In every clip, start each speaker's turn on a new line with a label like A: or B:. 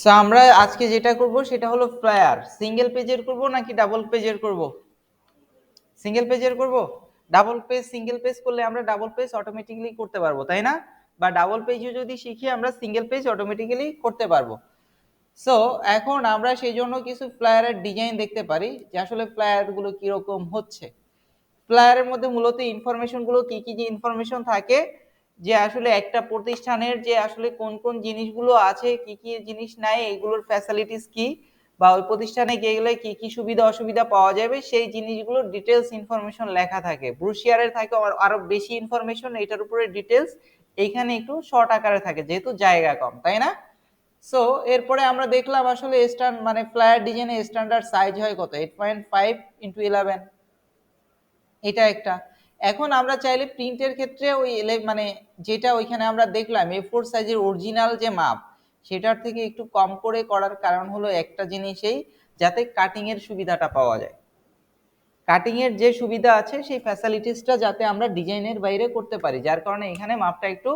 A: So আমরা আজকে যেটা করব সেটা হলো ফ্লায়ার সিঙ্গেল পেজের করব নাকি ডাবল পেজের করব? সিঙ্গেল পেজের করব। ডাবল পেজ সিঙ্গেল পেজ করলে আমরা ডাবল পেজ অটোমেটিক্যালি করতে পারবো, তাই না? বা ডাবল পেজও যদি শিখি আমরা সিঙ্গেল পেজ অটোমেটিক্যালি করতে পারবো। সো এখন আমরা সেই জন্য কিছু ফ্লায়ারের ডিজাইন দেখতে পারি যে আসলে ফ্লায়ারগুলো কিরকম হচ্ছে। ফ্লায়ারের মধ্যে মূলত ইনফরমেশনগুলো কি কি যে ইনফরমেশন থাকে, যে আসলে একটা প্রতিষ্ঠানের যে আসলে কোন কোন জিনিসগুলো আছে, কি কি জিনিস নাই, এগুলোর ফ্যাসিলিটিস কি, বা ওই প্রতিষ্ঠানে গেলে কি কি সুবিধা অসুবিধা পাওয়া যাবে, সেই জিনিসগুলোর ডিটেলস ইনফরমেশন লেখা থাকে। ব্রোশিয়ারে থাকে আরো বেশি ইনফরমেশন, এটার উপরে ডিটেলস। এইখানে একটু শর্ট আকারে থাকে যেহেতু জায়গা কম, তাই না? সো এরপরে আমরা দেখলাম আসলে মানে ফ্লায়ার ডিজাইনের স্ট্যান্ডার্ড সাইজ হয় কত, 8.5x11, এটা একটা। এখন আমরা চাইলে প্রিন্টের ক্ষেত্রে ওই মানে যেটা ওইখানে আমরা দেখলাম A4 সাইজের অরিজিনাল যে মাপ, সেটার থেকে একটু কম করে করার কারণ হলো একটা জিনিসেই, যাতে কাটিং এর সুবিধাটা পাওয়া যায়। কাটিং এর যে সুবিধা আছে সেই ফ্যাসিলিটিসটা যাতে আমরা ডিজাইনের বাইরে করতে পারি, যার কারণে এখানে মাপটা একটু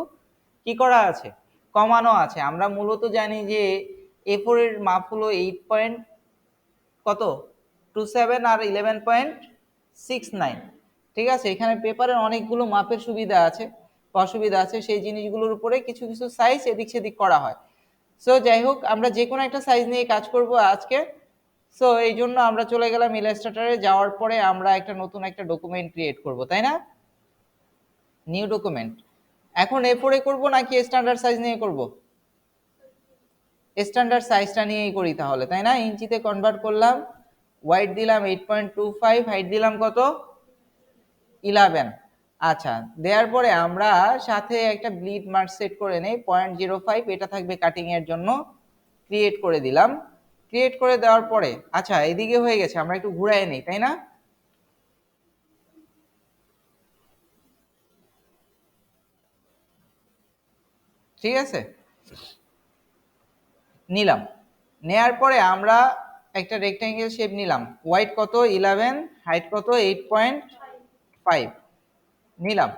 A: কি করা আছে, কমানো আছে। আমরা মূলত জানি যে A4 এর মাপ হলো 8 পয়েন্ট কত 27 আর 11.69। ঠিক আছে, এখানে পেপারের অনেকগুলো মাপের সুবিধা আছে, অসুবিধা আছে, সেই জিনিসগুলোর উপরে কিছু কিছু সাইজ এদিক সেদিক করা হয়। সো যাই হোক, আমরা যে কোনো একটা সাইজ নিয়ে কাজ করব আজকে। সো এই জন্য আমরা চলে গেলাম ইলাস্ট্রেটরে, যাওয়ার পরে আমরা একটা নতুন একটা ডকুমেন্ট ক্রিয়েট করব, তাই না? New document. এখন A4 এ করব নাকি স্ট্যান্ডার্ড সাইজ নিয়ে করব? স্ট্যান্ডার্ড সাইজটা নিয়েই করি তাহলে, তাই না? ইঞ্চিতে কনভার্ট করলাম, ওয়াইড দিলাম 8.25, হাইট দিলাম কত 11। আচ্ছা, দেওয়ার পরে আমরা সাথে একটা ব্লিড মার্ক সেট করে নেই 0.05, এটা থাকবে কাটিং এর জন্য। ক্রিয়েট করে দিলাম। ক্রিয়েট করে দেওয়ার পরে আচ্ছা এদিকে হয়ে গেছে, আমরা একটু ঘুরাই নেই, তাই না? ঠিক আছে, নিলাম। নেয়ার পরে আমরা একটা রেক্ট্যাঙ্গেল শেপ নিলাম, ওয়াইড কত 11, হাইট কত 8.5 নিলাম।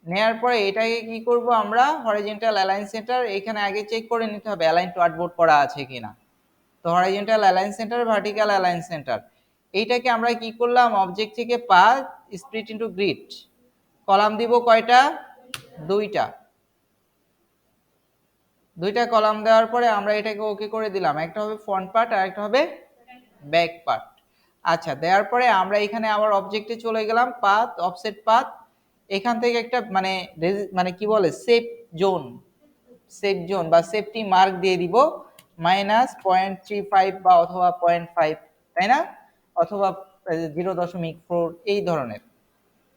A: নেয়ার পরে এটাকে কি করব, আমরা হরিজন্টাল অ্যালাইন সেন্টার, এখানে আগে চেক করে নিতে হবে অ্যালাইন টু আর্টবোর্ড করা আছে কিনা। তো horizontal align centre, vertical align centre, এইটাকে আমরা কি করলাম, অবজেক্ট থেকে path split into grid, column দিব কয়টা, দুইটা। দুইটা কলাম দেওয়ার পরে আমরা এটাকে ওকে করে দিলাম, একটা হবে ফ্রন্ট পার্ট আর একটা হবে ব্যাক পার্ট। আচ্ছা, দেওয়ার পরে আমরা এখানে আবার অবজেক্টে চলে গেলাম, পাথ অফসেট পাথ, এখান থেকে একটা মানে মানে কি বলে সেফ জোন, সেফ জোন বা সেফটি মার্ক দিয়ে দিব -0.35 বা অথবা 0.5, তাই না? অথবা 0.4 এই ধরনের।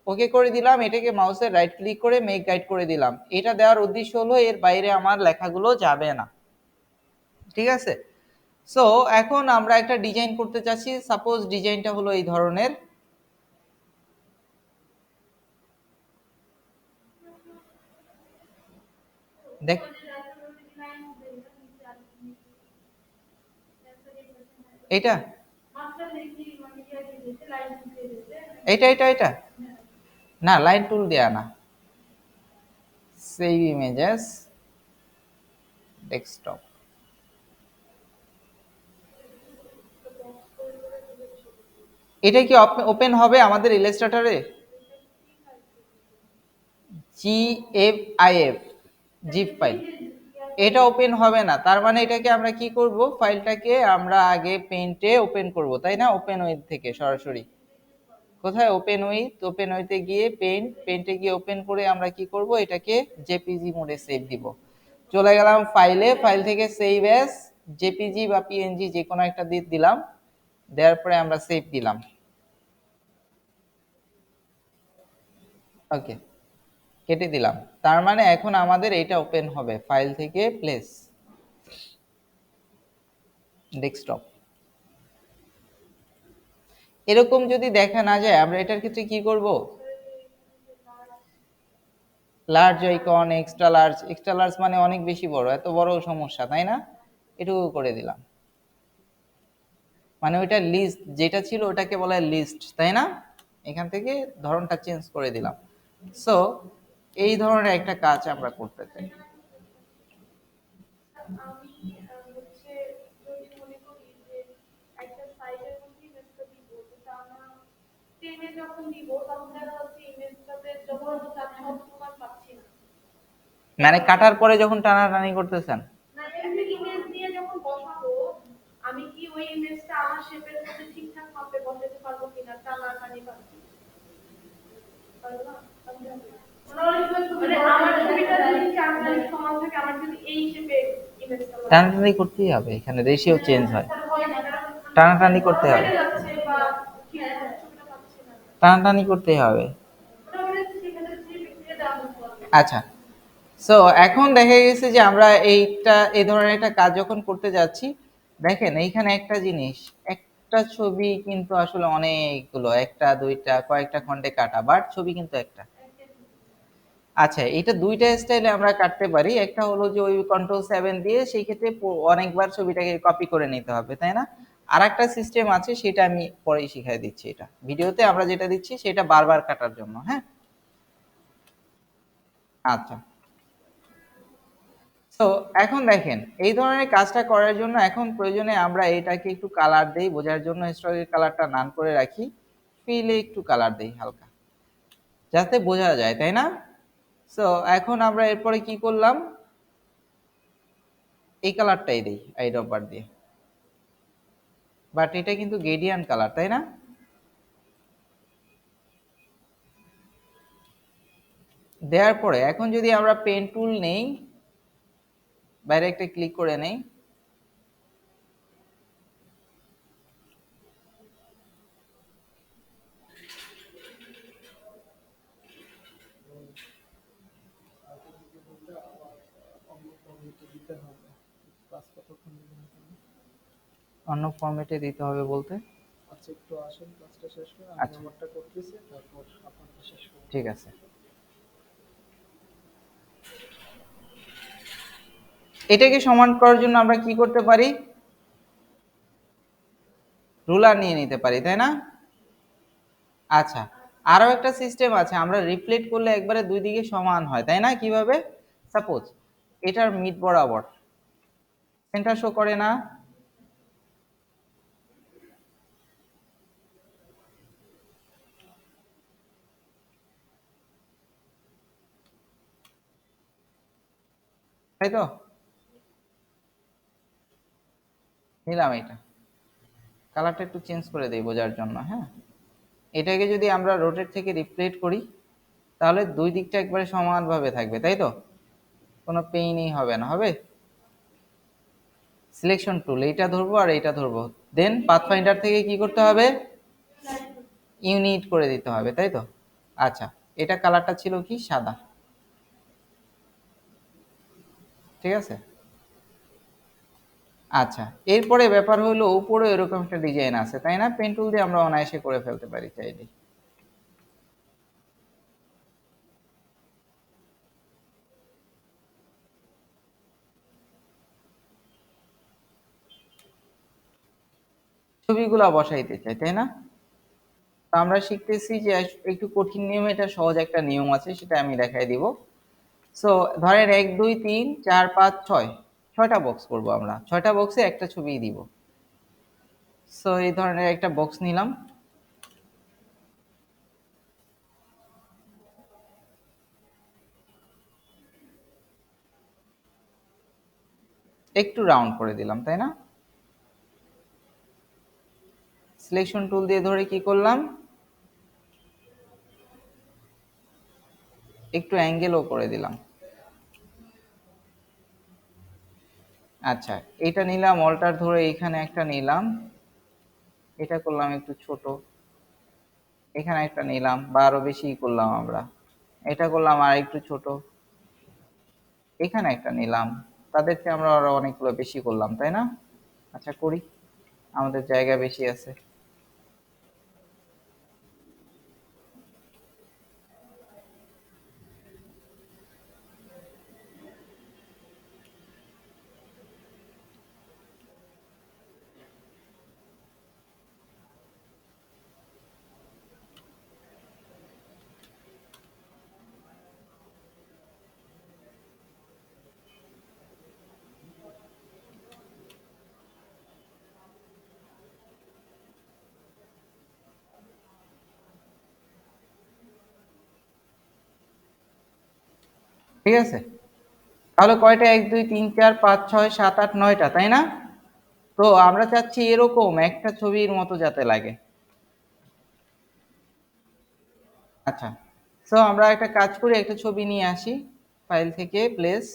A: ওকে করে দিলাম, এটাকে মাউসের রাইট ক্লিক করে মেক গাইড করে দিলাম। এটা দেওয়ার উদ্দেশ্য হলো এর বাইরে আমার লেখাগুলো যাবে না। ঠিক আছে, সো এখন আমরা একটা ডিজাইন করতে চাচ্ছি, সাপোজ ডিজাইনটা হলো এই ধরনের। দেখ, এটা এটা এটা এটা না, লাইন টুল দেয়া না, সেভ ইমেজেস, ডেস্কটপ। এটা কি ওপেন হবে আমাদের ইলাস্ট্রেটরে? জিএফআইএফ, জিপ ফাইল, এটা ওপেন হবে না। তার মানে এটাকে আমরা কি করব, ফাইলটাকে আমরা আগে পেইন্টে ওপেন করব, তাই না? ওপেন উইথ থেকে সরাসরি কোথায়, ওপেন উইথ, ওপেন উইথে গিয়ে পেইন্টে গিয়ে ওপেন করে আমরা কি করব, এটাকে জেপিজি মোডে সেভ দিব। চলে গেলাম ফাইলে, ফাইল থেকে সেভ অ্যাজ জেপিজি বা পিএনজি যে কোনো একটা দিলাম, দেওয়ার পরে আমরা সেভ দিলাম। ওকে, কেটে দিলাম। তার মানে এখন আমাদের এটা ওপেন হবে ফাইল থেকে প্লেস ডেস্কটপ। এরকম যদি দেখা না যায় আমরা এটার ক্ষেত্রে কি করব, large icon, extra large, extra large মানে অনেক বেশি বড়, এত বড় সমস্যা, তাই না? এটুকু করে দিলাম, মানে ওইটা লিস্ট যেটা ছিল ওটাকে বলা হয় লিস্ট, তাই না? এখান থেকে ধরনটা চেঞ্জ করে দিলাম। সো এই ধরনের একটা কাজ আমরা করতে চাই। মানে কাটার পরে যখন টানাটানি করতেছেন, টানাটানি করতেই হবে, এখানে রেশিও চেঞ্জ হয়, টানাটানি করতে হবে, টানাটানি করতেই হবে। আচ্ছা, সো এখন দেখা গেছে যে আমরা এই ধরনের একটা কাজ যখন করতে যাচ্ছি, দেখেন এইখানে একটা জিনিস, একটা ছবি কিন্তু আসলে অনেকগুলো, একটা দুইটা কয়েকটা খণ্ডে কাটা, বাট ছবি কিন্তু একটা। আচ্ছা, এটা দুইটা স্টাইলে আমরা কাটতে পারি। একটা হলো যে ওই Ctrl+7 দিয়ে সেই ক্ষেত্রে অনেকবার ছবিটাকে কপি করে নিতে হবে, তাই না? আরেকটা সিস্টেম আছে, সেটা আমি পরেই শিখাই দিচ্ছি। এটা ভিডিওতে আমরা যেটা দিচ্ছি সেটা বারবার কাটার জন্য, হ্যাঁ? আচ্ছা, তো এখন দেখেন এই ধরনের কাজটা করার জন্য এখন প্রয়োজনে আমরা এটাকে একটু কালার দেই, বোঝার জন্য স্ট্রোকের কালারটা নান করে রাখি, ফিলে একটু কালার দেই হালকা, যাতে বোঝা যায়, তাই না? সো এখন আমরা এরপরে কি করলাম, এই কালারটাই দেই আই ড্রপার দিয়ে, বাট এটা কিন্তু গ্রেডিয়েন্ট কালার, তাই না? দেওয়ার পরে এখন যদি আমরা পেন টুল নেই, বাইরে একটা ক্লিক করে নেই, অন্য ফরম্যাটে দিতে হবে বলতে, আচ্ছা একটু আসেন, কাজটা শেষ করে আমি আমারটা করতেছি, তারপর আপনারটা শেষ করব। ঠিক আছে, এটাকে সমান করার জন্য আমরা কি করতে পারি, রুলার নিয়ে নিতে পারি, তাই না? আচ্ছা, আরো একটা সিস্টেম আছে, আমরা রিফ্লেক্ট করলে একবারে দুই দিকে সমান হয়, তাই না? কিভাবে? সাপোজ এটার মিড বরাবর সেন্টার শো করে না, তাই তো? নিলাম এটা, কালারটা একটু চেঞ্জ করে দেই বোঝার জন্য, হ্যাঁ? এটাকে যদি আমরা রোটেট থেকে রিফ্লেক্ট করি, তাহলে দুই দিকটা একবারে সমানভাবে থাকবে, তাই তো? কোনো পেইনই হবে না, হবে? সিলেকশন টুল এইটা ধরবো আর এইটা ধরবো, দেন পাথফাইন্ডার থেকে কি করতে হবে, ইউনিট করে দিতে হবে, তাই তো? আচ্ছা, এটা কালারটা ছিল কি সাদা, ঠিক আছে? আচ্ছা, এরপরে ব্যাপার হলো উপরে এরকম একটা ডিজাইন আছে, তাই না? পেন টুল দিয়ে আমরা অনায়াসে করে ফেলতে পারি চাইলে। ছবিগুলা বসাইতে চাই, তাই না? তো আমরা শিখতেছি যে একটু কঠিন নিয়ম, এটা সহজ একটা নিয়ম আছে, সেটা আমি দেখাই দিব। সো ধরেন 1 2 3 4 5 6, 6টা বক্স করব আমরা, 6টা বক্সে একটা ছবি দিব। সো এই ধরনের একটা বক্স নিলাম, একটু রাউন্ড করে দিলাম, তাই না? সিলেকশন টুল দিয়ে ধরে কি করলাম, একটু অ্যাঙ্গেলও করে দিলাম। আচ্ছা, এটা নিলাম, অল্টার ধরে এখানে একটা নিলাম, এটা করলাম একটু ছোট, এখানে একটা নিলাম বা আরো বেশি করলাম আমরা, এটা করলাম আর একটু ছোট, এখানে একটা নিলাম, তাদেরকে আমরা আরো অনেকগুলো বেশি করলাম, তাই না? আচ্ছা করি, আমাদের জায়গা বেশি আছে। ঠিক আছে, তাহলে কয়টা, 1 2 3 4 5 6 7 8 9টা, তাই না? তো আমরা চাচ্ছি এরকম একটা ছবির মতো যাতে লাগে। আচ্ছা, সো আমরা একটা কাজ করি, একটা ছবি নিয়ে আসি ফাইল থেকে, প্লেস।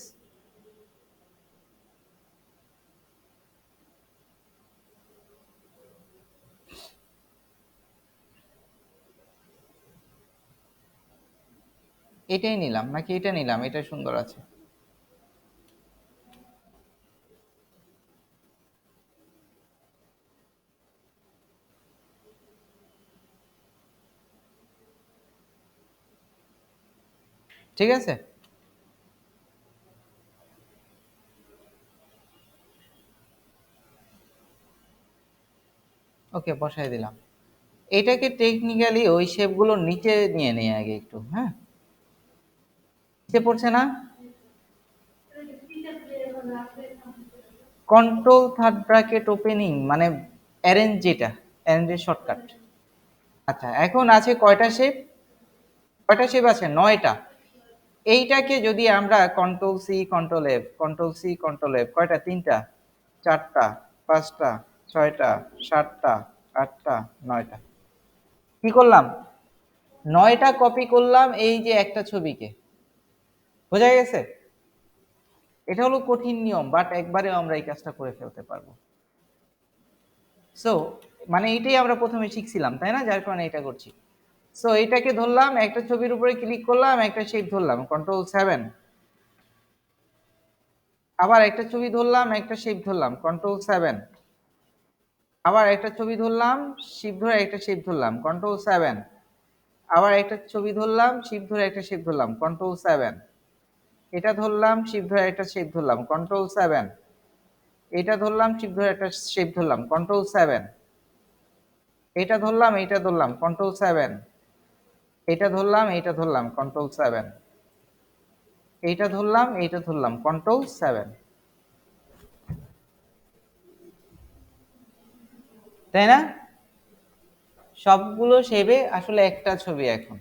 A: এটাই নিলাম নাকি এটা নিলাম? এটা সুন্দর আছে। ঠিক আছে, ওকে বসাই দিলাম। এটাকে টেকনিক্যালি ওই শেপগুলোর নিচে নিয়ে নেই আগে একটু, হ্যাঁ? নিচে পড়ছে না? কন্ট্রোল থার্ড ব্র্যাকেট ওপেনিং মানে অ্যারেঞ্জ, যেটা অ্যারেঞ্জের শর্টকাট। আচ্ছা, এখন আছে কয়টা শেপ? কয়টা শেপ আছে? 9টা। এইটাকে যদি আমরা control C control F, control C control F, কয়টা? 3টা, 4টা, 5টা, 6টা, 7টা, 8টা, 9টা। কি করলাম? 9টা কপি করলাম এই যে একটা ছবিকে। বোঝা গেছে? এটা হলো কঠিন নিয়ম, বাট একবারে আমরা এই কাজটা করে ফেলতে পারবো। সো মানে এইটাই আমরা প্রথমে শিখছিলাম, তাই না? যার কারণে এটা করছি। সো এটাকে ধরলাম, একটা ছবির উপরে ক্লিক করলাম, একটা শেপ ধরলাম, কন্ট্রোল 7। আবার একটা ছবি ধরলাম, একটা শেপ ধরলাম, কন্ট্রোল 7। আবার একটা ছবি ধরলাম, শিপ ধরে একটা শেপ ধরলাম, কন্ট্রোল 7। আবার একটা ছবি ধরলাম, শিপ ধরে একটা শেপ ধরলাম, কন্ট্রোল 7। এটা ধরলাম, শিপ ধরে একটা শেপ ধরলাম, কন্ট্রোল 7। এটা ধরলাম, শিপ ধরে একটা শেপ ধরলাম, কন্ট্রোল 7। এটা ধরলাম, এটা ধরলাম, কন্ট্রোল 7। এটা ধরলাম, এটা ধরলাম, কন্ট্রোল 7। এইটা ধরলাম, এইটা ধরলাম, কন্ট্রোল 7। তাই না? সবগুলো শেপে আসলে একটা ছবি এখন।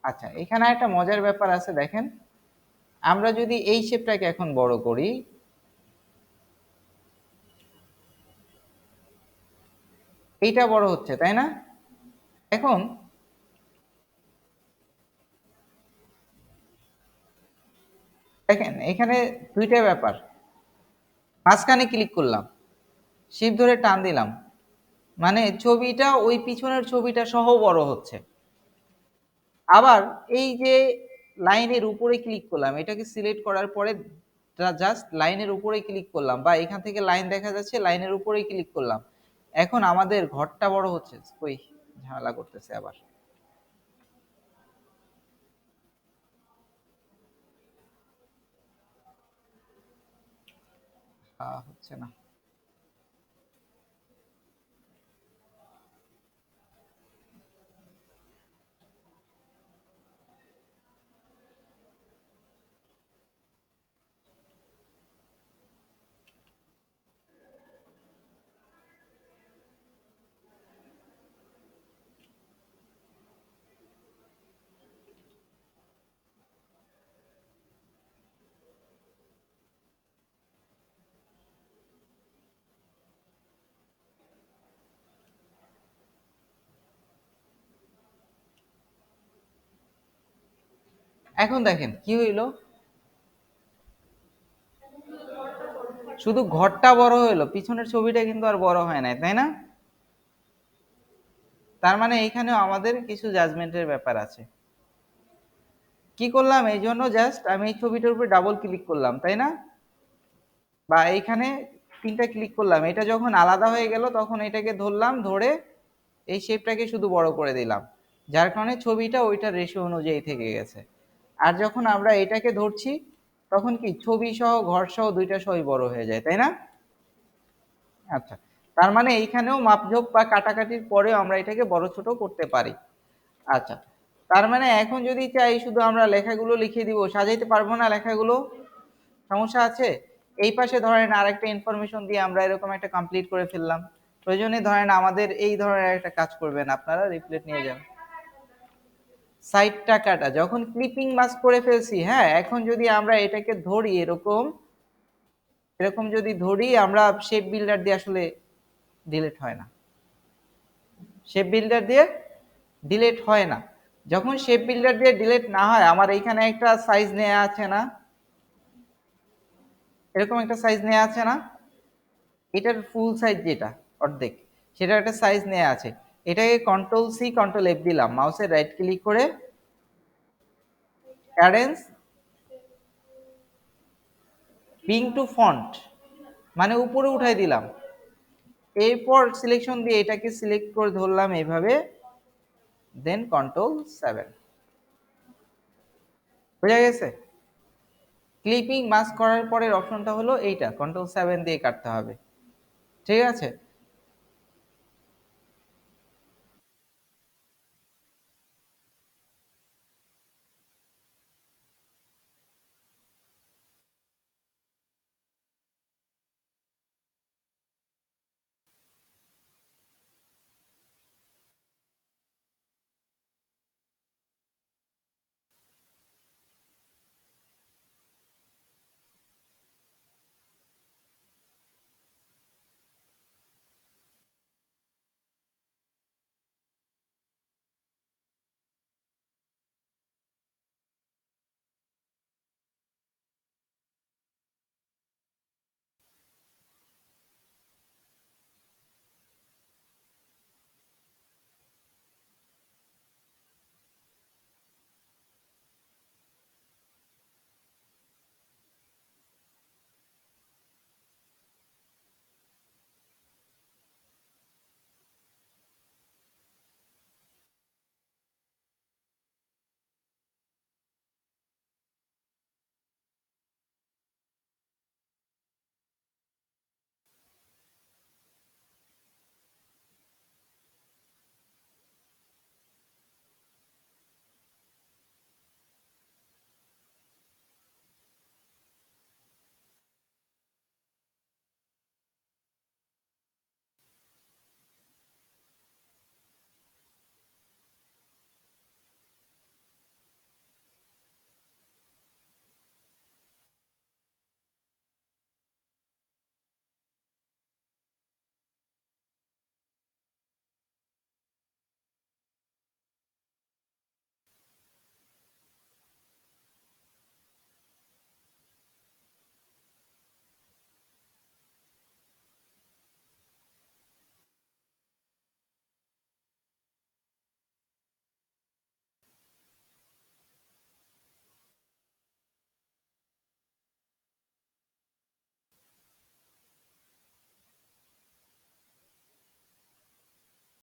A: আচ্ছা, এখানে একটা মজার ব্যাপার আছে, দেখেন। আমরা যদি এই শেপটাকে এখন বড় করি, এইটা বড় হচ্ছে, তাই না? এখন দেখেন, এখানে দুইটা ব্যাপার। মাঝখানে ক্লিক করলাম, শিপ ধরে টান দিলাম, মানে ছবিটা ওই পিছনের ছবিটা সহ বড় হচ্ছে। আবার এই যে লাইনের উপরে ক্লিক করলাম, এটাকে সিলেক্ট করার পরে জাস্ট লাইনের উপরে ক্লিক করলাম, বা এখান থেকে লাইন দেখা যাচ্ছে, লাইনের উপরেই ক্লিক করলাম, এখন আমাদের ঘরটা বড় হচ্ছে। ওই ঝামেলা করতেছে আবার, হচ্ছে না। এখন দেখেন কি হইলো, শুধু ঘরটা বড় হইলো, পিছনের ছবিটা কিন্তু আর বড় হয় নাই, তাই না? তার মানে এইখানেও আমাদের কিছু জাজমেন্টের ব্যাপার আছে। কি করলাম? এই জন্য জাস্ট আমি এই ছবিটার উপর ডাবল ক্লিক করলাম, তাই না? বা এইখানে 3টা ক্লিক করলাম, এটা যখন আলাদা হয়ে গেল তখন এটাকে ধরলাম, ধরে এই শেপটাকে শুধু বড় করে দিলাম, যার কারণে ছবিটা ওইটার রেশিও অনুযায়ী থেকে গেছে। আর যখন আমরা এটাকে ধরছি, তখন কি ছবি সহ ঘর সহ দুইটা সহই বড় হয়ে যায়, তাই না? আচ্ছা, তার মানে এইখানেও মাপঝোপ বা কাটাকাটির পরেও আমরা এটাকে বড় ছোট করতে পারি। আচ্ছা, তার মানে এখন যদি চাই শুধু আমরা লেখাগুলো লিখে দিব, সাজাইতে পারবো না লেখাগুলো? সমস্যা আছে? এই পাশে ধরেন আরেকটা ইনফরমেশন দিয়ে আমরা এরকম একটা কমপ্লিট করে ফেললাম। প্রয়োজনে ধরেন আমাদের এই ধরনের একটা কাজ করবেন আপনারা, রিপ্লেট নিয়ে যান। সাইডটা কাটা, যখন ক্লিপিং মাস্ক করে ফেলছি, হ্যাঁ, এখন যদি আমরা এটাকে ধরি এরকম এরকম যদি ধরি, আমরা শেপ বিল্ডার দিয়ে আসলে ডিলিট হয় না, শেপ বিল্ডার দিয়ে ডিলিট হয় না। যখন শেপ বিল্ডার দিয়ে ডিলিট না হয়, আমার এইখানে একটা সাইজ নেওয়া আছে না, এরকম একটা সাইজ নেওয়া আছে না, এটার ফুল সাইজ যেটা অর্ধেক, সেটার একটা সাইজ নেওয়া আছে। এটাকে কন্ট্রোল সি কন্ট্রোল এফ দিলাম, মাউসের রাইট ক্লিক করে অ্যারেঞ্জ ব্রিং টু ফন্ট মানে উপরে উঠাই দিলাম। এরপর সিলেকশন দিয়ে এটাকে সিলেক্ট করে ধরলাম এইভাবে, দেন কন্ট্রোল 7। বুঝা গেছে? ক্লিপিং মাস্ক করার পরের অপশনটা হলো এইটা, কন্ট্রোল 7 দিয়ে কাটতে হবে। ঠিক আছে?